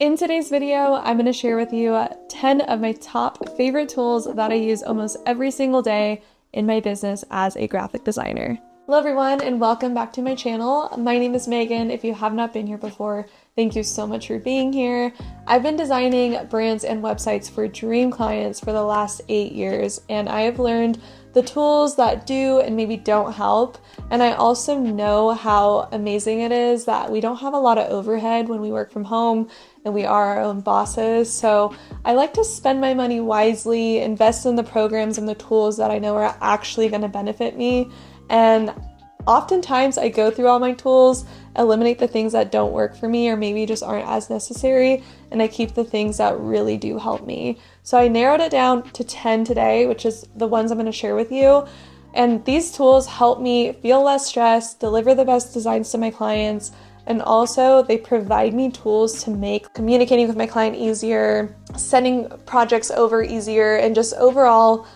In today's video, I'm going to share with you 10 of my top favorite tools that I use almost every single day in my business as a graphic designer. Hello everyone and welcome back to my channel. My name is Megan. If you have not been here before, thank you so much for being here. I've been designing brands and websites for dream clients for the last 8 years, and I have learned the tools that do and maybe don't help. And I also know how amazing it is that we don't have a lot of overhead when we work from home and we are our own bosses. So I like to spend my money wisely, invest in the programs and the tools that I know are actually going to benefit me. And oftentimes I go through all my tools, eliminate the things that don't work for me or maybe just aren't as necessary, and I keep the things that really do help me. So I narrowed it down to 10 today, which is the ones I'm going to share with you. And these tools help me feel less stressed, deliver the best designs to my clients, and also they provide me tools to make communicating with my client easier, sending projects over easier, and just overall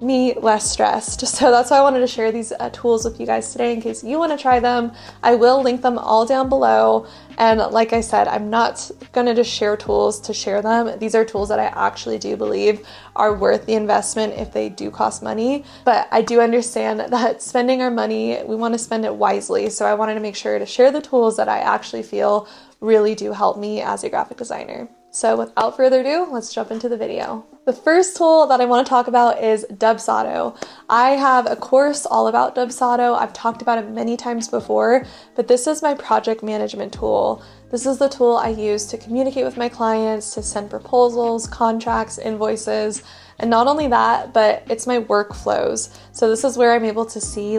me less stressed. So that's why I wanted to share these tools with you guys today in case you want to try them. I will link them all down below. And like I said, I'm not going to just share tools to share them. These are tools that I actually do believe are worth the investment if they do cost money. But I do understand that spending our money, we want to spend it wisely. So I wanted to make sure to share the tools that I actually feel really do help me as a graphic designer. So without further ado, let's jump into the video. The first tool that I want to talk about is Dubsado. I have a course all about Dubsado. I've talked about it many times before, but this is my project management tool. This is the tool I use to communicate with my clients, to send proposals, contracts, invoices, and not only that, but it's my workflows. So this is where I'm able to see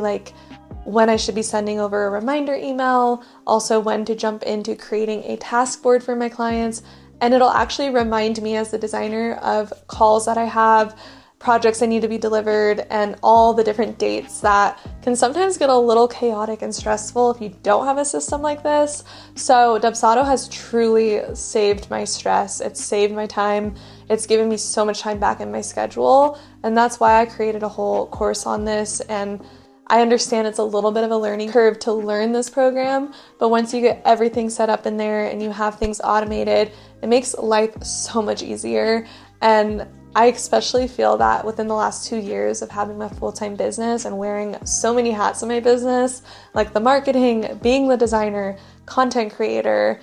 when I should be sending over a reminder email, also when to jump into creating a task board for my clients. And it'll actually remind me as the designer of calls that I have, projects that need to be delivered, and all the different dates that can sometimes get a little chaotic and stressful if you don't have a system like this. So Dubsado has truly saved my stress. It's saved my time. It's given me so much time back in my schedule. And that's why I created a whole course on this. And I understand it's a little bit of a learning curve to learn this program, but once you get everything set up in there and you have things automated, it makes life so much easier. And I especially feel that within the last 2 years of having my full-time business and wearing so many hats in my business, like the marketing, being the designer, content creator,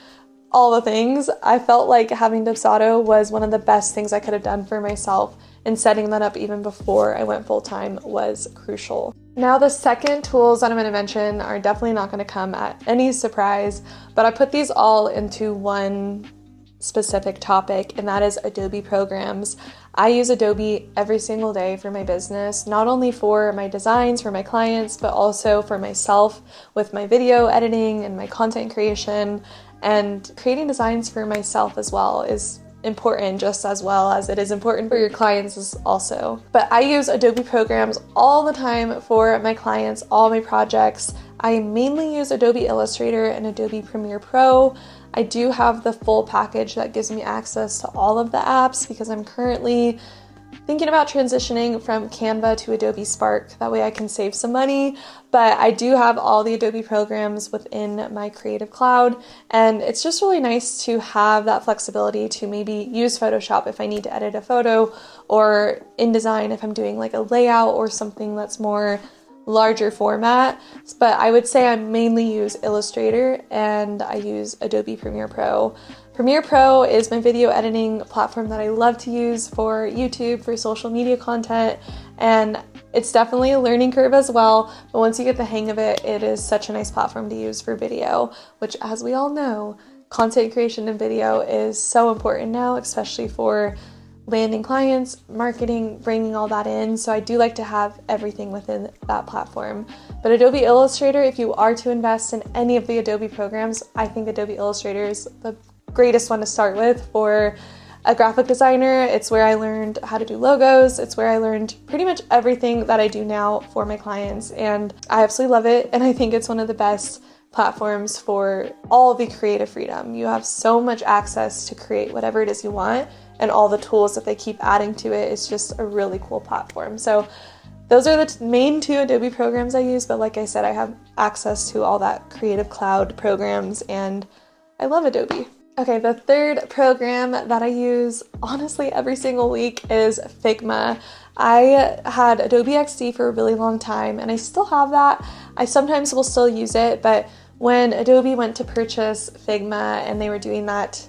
all the things, I felt like having Dubsado was one of the best things I could have done for myself, and setting that up even before I went full-time was crucial. Now the second tools that I'm going to mention are definitely not going to come at any surprise, but I put these all into one specific topic, and that is Adobe Programs. I use Adobe every single day for my business, not only for my designs for my clients, but also for myself with my video editing and my content creation, and creating designs for myself as well is important just as well as it is important for your clients also. But I use Adobe Programs all the time for my clients, all my projects. I mainly use Adobe Illustrator and Adobe Premiere Pro. I do have the full package that gives me access to all of the apps because I'm currently thinking about transitioning from Canva to Adobe Spark. That way I can save some money, but I do have all the Adobe programs within my Creative Cloud, and it's just really nice to have that flexibility to maybe use Photoshop if I need to edit a photo, or InDesign if I'm doing like a layout or something that's more larger format. But I would say I mainly use Illustrator and I use Adobe Premiere Pro. Premiere Pro is my video editing platform that I love to use for YouTube, for social media content, and it's definitely a learning curve as well, but once you get the hang of it, it is such a nice platform to use for video, which, as we all know, content creation and video is so important now, especially for landing clients, marketing, bringing all that in. So I do like to have everything within that platform. But Adobe Illustrator, if you are to invest in any of the Adobe programs, I think Adobe Illustrator is the greatest one to start with for a graphic designer. It's where I learned how to do logos. It's where I learned pretty much everything that I do now for my clients, and I absolutely love it. And I think it's one of the best platforms for all the creative freedom. You have so much access to create whatever it is you want, and all the tools that they keep adding to it is just a really cool platform. So those are the main two Adobe programs I use, but like I said, I have access to all that Creative Cloud programs, and I love Adobe. Okay, the third program that I use honestly every single week is Figma. I had Adobe XD for a really long time and I still have that. I sometimes will still use it, but when Adobe went to purchase Figma and they were doing that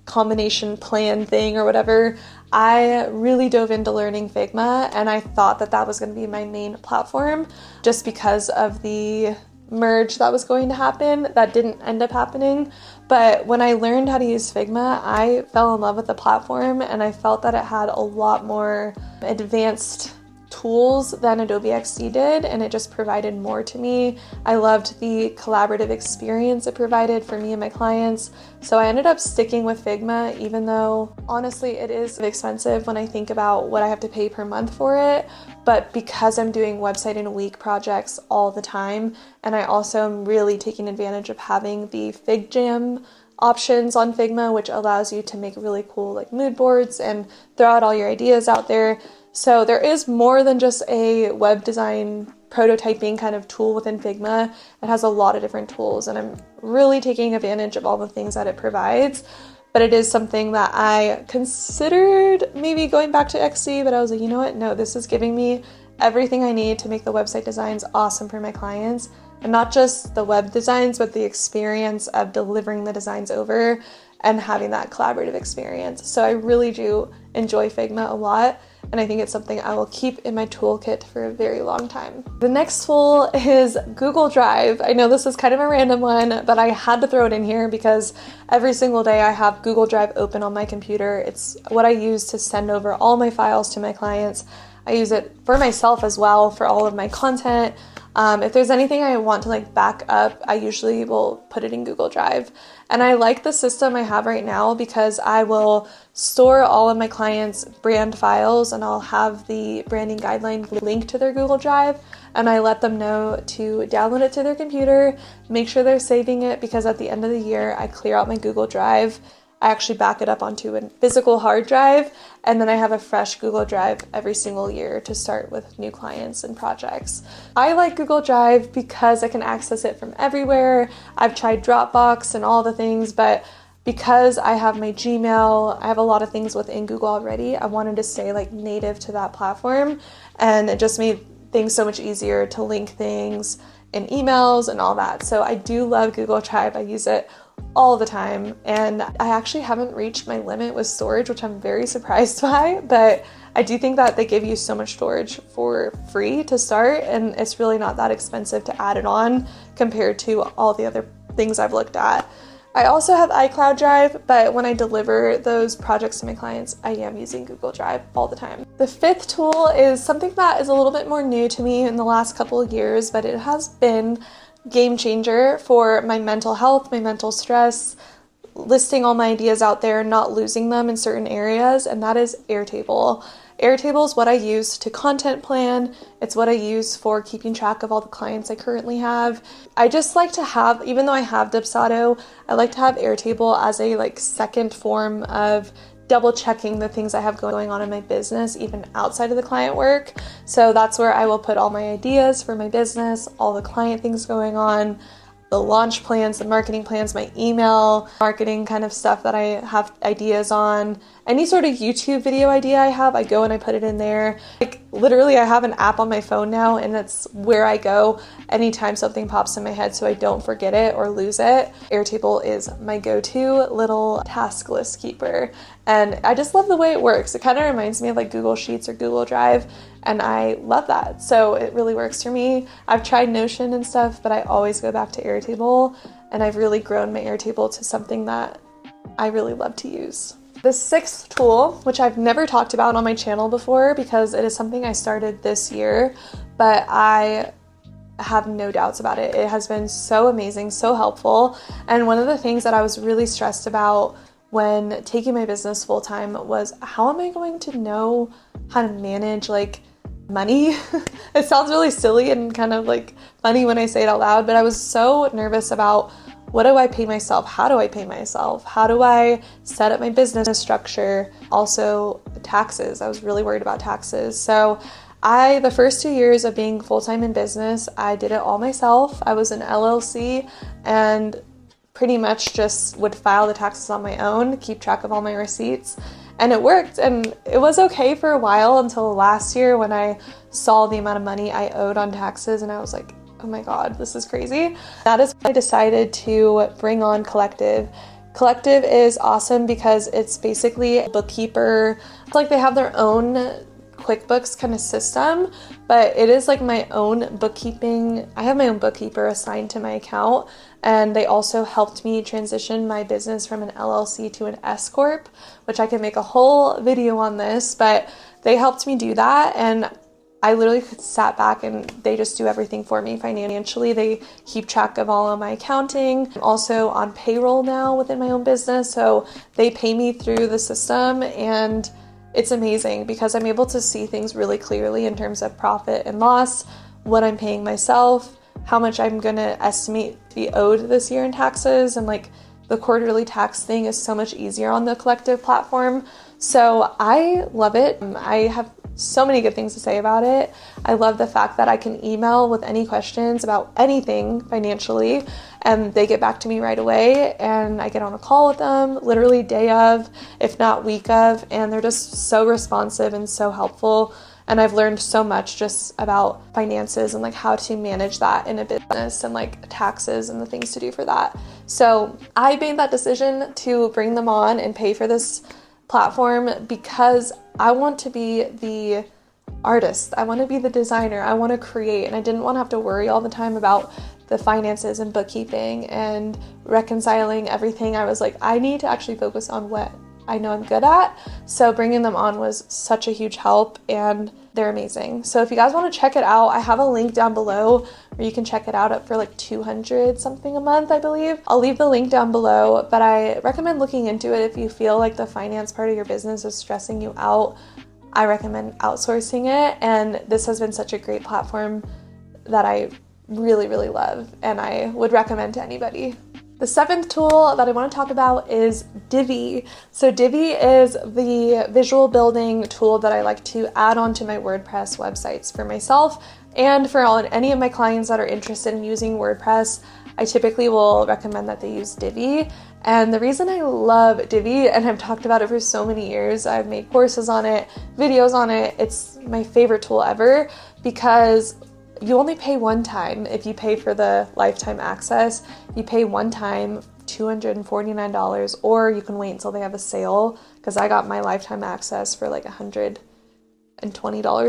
combination plan thing or whatever, I really dove into learning Figma and I thought that that was going to be my main platform just because of the merge that was going to happen. That didn't end up happening. But when I learned how to use Figma, I fell in love with the platform and I felt that it had a lot more advanced tools than Adobe XD did, and it just provided more to me. I loved the collaborative experience it provided for me and my clients, so I ended up sticking with Figma, even though honestly it is expensive when I think about what I have to pay per month for it. But because I'm doing website in a week projects all the time, and I also am really taking advantage of having the FigJam options on Figma, which allows you to make really cool like mood boards and throw out all your ideas out there. So there is more than just a web design prototyping kind of tool within Figma. It has a lot of different tools and I'm really taking advantage of all the things that it provides. But it is something that I considered maybe going back to XD, but I was like, you know what? No, this is giving me everything I need to make the website designs awesome for my clients. And not just the web designs, but the experience of delivering the designs over and having that collaborative experience. So I really do enjoy Figma a lot. And I think it's something I will keep in my toolkit for a very long time. The next tool is Google Drive. I know this is kind of a random one, but I had to throw it in here because every single day I have Google Drive open on my computer. It's what I use to send over all my files to my clients. I use it for myself as well for all of my content. If there's anything I want to like back up, I usually will put it in Google Drive. And I like the system I have right now because I will store all of my clients' brand files and I'll have the branding guideline linked to their Google Drive and I let them know to download it to their computer, make sure they're saving it because at the end of the year I clear out my Google Drive. I actually back it up onto a physical hard drive and then I have a fresh Google Drive every single year to start with new clients and projects. I like Google Drive because I can access it from everywhere. I've tried Dropbox and all the things, but because I have my Gmail, I have a lot of things within Google already. I wanted to stay like native to that platform and it just made things so much easier to link things in emails and all that. So I do love Google Drive. I use it all the time and I actually haven't reached my limit with storage, which I'm very surprised by, but I do think that they give you so much storage for free to start and it's really not that expensive to add it on compared to all the other things I've looked at. I also have iCloud Drive, but when I deliver those projects to my clients, I am using Google Drive all the time. The fifth tool is something that is a little bit more new to me in the last couple of years, but it has been game changer for my mental health, my mental stress, listing all my ideas out there, not losing them in certain areas, and that is Airtable. Airtable is what I use to content plan. It's what I use for keeping track of all the clients I currently have. I just like to have, even though I have Dubsado, I like to have Airtable as a like second form of double checking the things I have going on in my business, even outside of the client work. So that's where I will put all my ideas for my business, all the client things going on, the launch plans, the marketing plans, my email marketing kind of stuff that I have ideas on. Any sort of YouTube video idea I have, I go and I put it in there. Like literally I have an app on my phone now and that's where I go anytime something pops in my head so I don't forget it or lose it. Airtable is my go-to little task list keeper. And I just love the way it works. It kind of reminds me of like Google Sheets or Google Drive, and I love that. So it really works for me. I've tried Notion and stuff, but I always go back to Airtable, and I've really grown my Airtable to something that I really love to use. The sixth tool, which I've never talked about on my channel before because it is something I started this year, but I have no doubts about it. It has been so amazing, so helpful. And one of the things that I was really stressed about when taking my business full-time was how am I going to know how to manage like money? It sounds really silly and kind of like funny when I say it out loud, but I was so nervous about what do I pay myself? How do I pay myself? How do I set up my business structure? Also taxes. I was really worried about taxes. So the first 2 years of being full-time in business, I did it all myself. I was an LLC and pretty much just would file the taxes on my own, keep track of all my receipts, and it worked. And it was okay for a while until last year when I saw the amount of money I owed on taxes and I was like, oh my God, this is crazy. That is when I decided to bring on Collective. Collective is awesome because it's basically a bookkeeper. It's like they have their own QuickBooks kind of system, but it is like my own bookkeeping. I have my own bookkeeper assigned to my account, and they also helped me transition my business from an LLC to an S Corp, which I can make a whole video on this, but they helped me do that. And I literally sat back and they just do everything for me financially. They keep track of all of my accounting. I'm also on payroll now within my own business, so they pay me through the system, and it's amazing because I'm able to see things really clearly in terms of profit and loss, what I'm paying myself, how much I'm gonna estimate to be owed this year in taxes, and like the quarterly tax thing is so much easier on the Collective platform. So I love it. I have so many good things to say about it. I love the fact that I can email with any questions about anything financially, and they get back to me right away, and I get on a call with them literally day of, if not week of, and they're just so responsive and so helpful. And I've learned so much just about finances and like how to manage that in a business and like taxes and the things to do for that. So I made that decision to bring them on and pay for this platform because I want to be the artist. I want to be the designer. I want to create, and I didn't want to have to worry all the time about the finances and bookkeeping and reconciling everything. I was like, I need to actually focus on what I know I'm good at. So bringing them on was such a huge help, and they're amazing. So if you guys want to check it out, I have a link down below where you can check it out up for like 200 something a month, I believe. I'll leave the link down below, but I recommend looking into it if you feel like the finance part of your business is stressing you out. I recommend outsourcing it, and this has been such a great platform that I really, really love, and I would recommend to anybody. The seventh tool that I want to talk about is Divi. So Divi is the visual building tool that I like to add on to my WordPress websites for myself and for any of my clients that are interested in using WordPress. I typically will recommend that they use Divi. And the reason I love Divi, and I've talked about it for so many years, I've made courses on it, videos on it, it's my favorite tool ever because you only pay one time. If you pay for the lifetime access, you pay one time, $249, or you can wait until they have a sale, because I got my lifetime access for like $120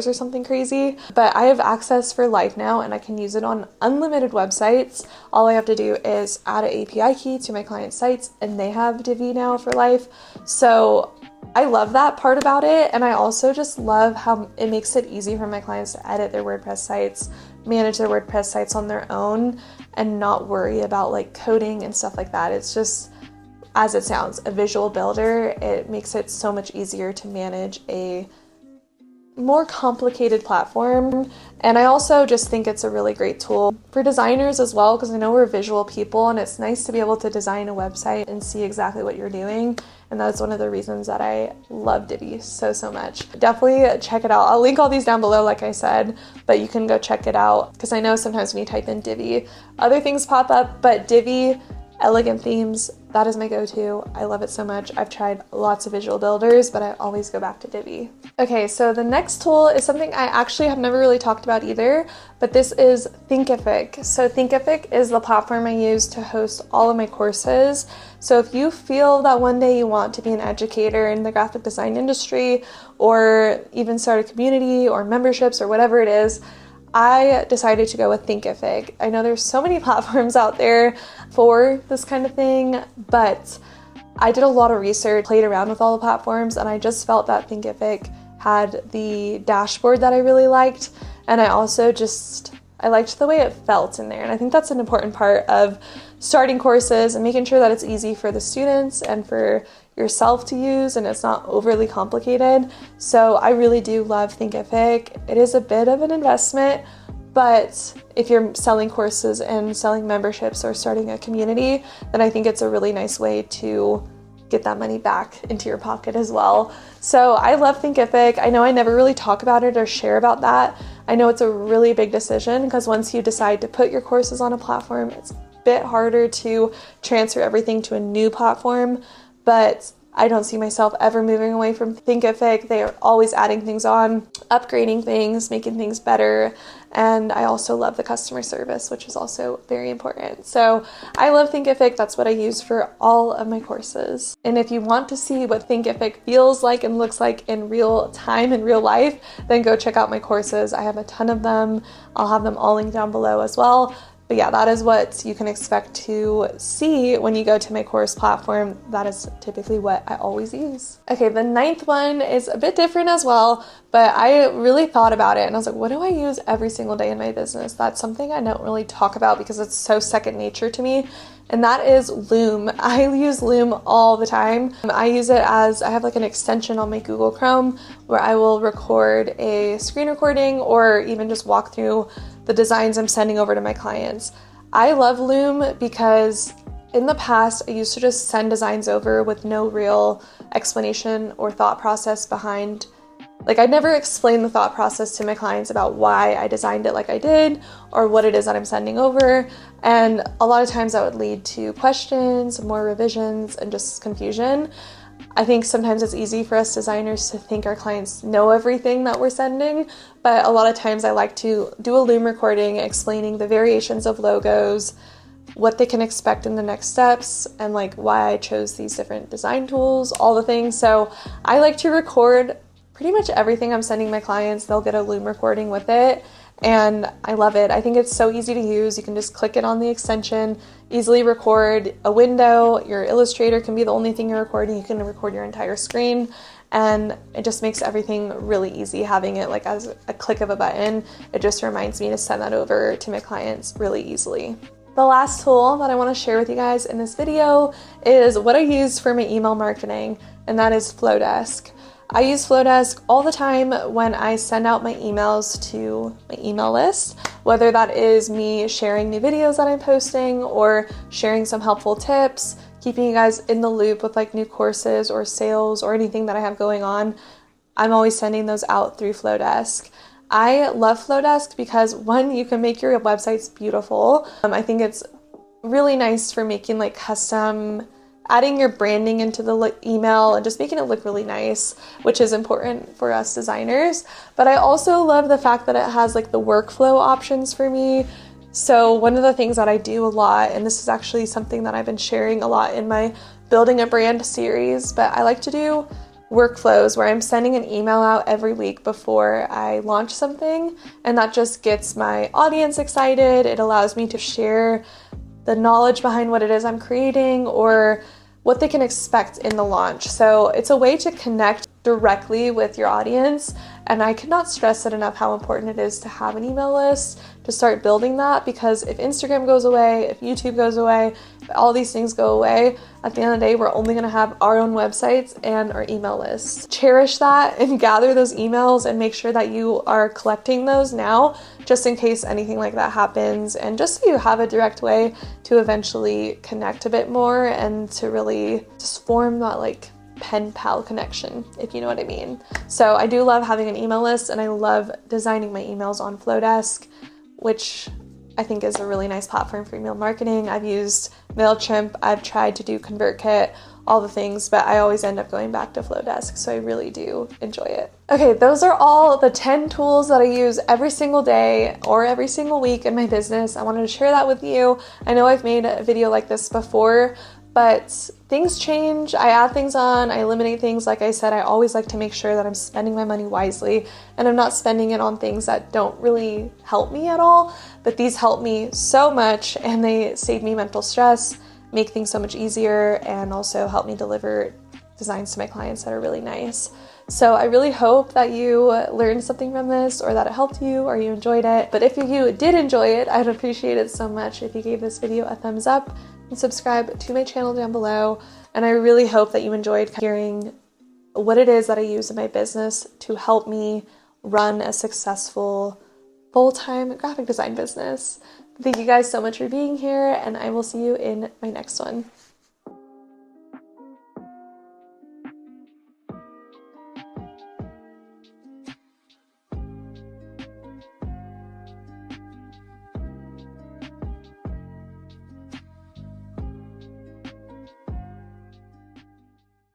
or something crazy. But I have access for life now, and I can use it on unlimited websites. All I have to do is add an API key to my client's sites, and they have Divi now for life. So I love that part about it, and I also just love how it makes it easy for my clients to edit their WordPress sites, manage their WordPress sites on their own, and not worry about like coding and stuff like that. It's just, as it sounds, a visual builder. It makes it so much easier to manage a more complicated platform. And I also just think it's a really great tool for designers as well, because I know we're visual people, and it's nice to be able to design a website and see exactly what you're doing. And that's one of the reasons that I love Divi so much. Definitely check it out. I'll link all these down below, like I said, but you can go check it out, because I know sometimes when you type in Divi, other things pop up, but Divi, elegant themes, that is my go-to. I love it so much. I've tried lots of visual builders, but I always go back to Divi. Okay, so the next tool is something I actually have never really talked about either, but this is Thinkific. So Thinkific is the platform I use to host all of my courses. So if you feel that one day you want to be an educator in the graphic design industry, or even start a community or memberships or whatever it is, I decided to go with Thinkific. I know there's so many platforms out there for this kind of thing, but I did a lot of research, played around with all the platforms, and I just felt that Thinkific had the dashboard that I really liked, and I also I liked the way it felt in there. And I think that's an important part of starting courses and making sure that it's easy for the students and for yourself to use, and it's not overly complicated. So I really do love Thinkific. It is a bit of an investment, but if you're selling courses and selling memberships or starting a community, then I think it's a really nice way to get that money back into your pocket as well. So I love Thinkific. I know I never really talk about it or share about that. I know it's a really big decision, because once you decide to put your courses on a platform, it's bit harder to transfer everything to a new platform, but I don't see myself ever moving away from Thinkific. They are always adding things on, upgrading things, making things better. And I also love the customer service, which is also very important. So I love Thinkific. That's what I use for all of my courses. And if you want to see what Thinkific feels like and looks like in real time, in real life, then go check out my courses. I have a ton of them. I'll have them all linked down below as well. But yeah, that is what you can expect to see when you go to my course platform. That is typically what I always use. Okay, the 9th one is a bit different as well, but I really thought about it and I was like, what do I use every single day in my business? That's something I don't really talk about because it's so second nature to me. And that is Loom. I use Loom all the time. I use it as, I have like an extension on my Google Chrome where I will record a screen recording or even just walk through the designs I'm sending over to my clients. I love Loom because in the past, I used to just send designs over with no real explanation or thought process behind. Like, I never explained the thought process to my clients about why I designed it like I did or what it is that I'm sending over. And a lot of times that would lead to questions, more revisions, and just confusion. I think sometimes it's easy for us designers to think our clients know everything that we're sending, but a lot of times I like to do a Loom recording explaining the variations of logos, what they can expect in the next steps, and like why I chose these different design tools, all the things. So I like to record pretty much everything I'm sending my clients. They'll get a Loom recording with it, and I love it. I think it's so easy to use. You can just click it on the extension, easily record a window. Your Illustrator can be the only thing you're recording. You can record your entire screen, and it just makes everything really easy having it like as a click of a button. It just reminds me to send that over to my clients really easily. The last tool that I want to share with you guys in this video is what I use for my email marketing, and that is FloDesk. I use FloDesk all the time when I send out my emails to my email list, whether that is me sharing new videos that I'm posting or sharing some helpful tips, keeping you guys in the loop with like new courses or sales or anything that I have going on. I'm always sending those out through FloDesk. I love FloDesk because, one, you can make your websites beautiful. I think it's really nice for making like custom, adding your branding into the email and just making it look really nice, which is important for us designers. But I also love the fact that it has like the workflow options for me. So one of the things that I do a lot, and this is actually something that I've been sharing a lot in my Building a Brand series, but I like to do workflows where I'm sending an email out every week before I launch something, and that just gets my audience excited. It allows me to share the knowledge behind what it is I'm creating or what they can expect in the launch. So it's a way to connect directly with your audience, and I cannot stress it enough how important it is to have an email list, to start building that, because if Instagram goes away, if YouTube goes away, if all these things go away, at the end of the day, we're only going to have our own websites and our email lists. Cherish that and gather those emails and make sure that you are collecting those now, just in case anything like that happens, and just so you have a direct way to eventually connect a bit more and to really just form that like pen pal connection, if you know what I mean. So I do love having an email list, and I love designing my emails on FloDesk, which I think is a really nice platform for email marketing. I've used MailChimp, I've tried to do ConvertKit, all the things, but I always end up going back to FloDesk, so I really do enjoy it. Okay, those are all the 10 tools that I use every single day or every single week in my business. I wanted to share that with you. I know I've made a video like this before, but things change. I add things on, I eliminate things. Like I said, I always like to make sure that I'm spending my money wisely and I'm not spending it on things that don't really help me at all. But these help me so much, and they save me mental stress, make things so much easier, and also help me deliver designs to my clients that are really nice. So I really hope that you learned something from this, or that it helped you, or you enjoyed it. But if you did enjoy it, I'd appreciate it so much if you gave this video a thumbs up and subscribe to my channel down below. And I really hope that you enjoyed hearing what it is that I use in my business to help me run a successful full-time graphic design business. Thank you guys so much for being here, and I will see you in my next one.